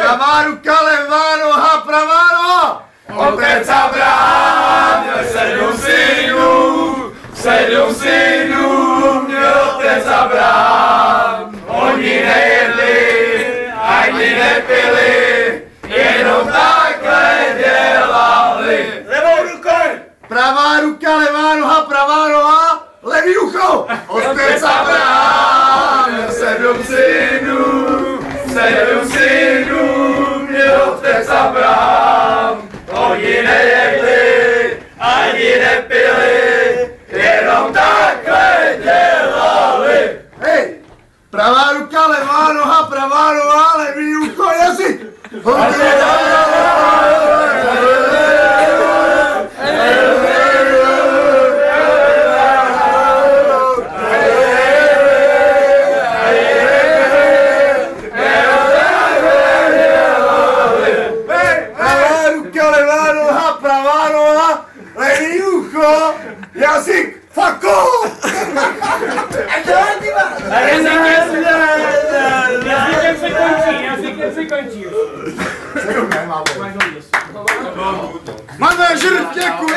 Pravá ruka, levá noha, pravá noha. Otec Abraham měl 7 synů měl otec Abraham. Oni nejedli, ani nepili, jenom takhle dělali. Levou rukou! Pravá ruka, levá noha, pravá noha, levý ucho. Otec Abraham měl 7 synů měl otec Abraham. Oni nejedli, ani nepili, jenom takhle dělali. Hej, pravá ruka, levá noha, pravá noha, levý ucho, jazyk. Jazyk, fuck off! Jazykem se končí. Máme žrt, děkuji!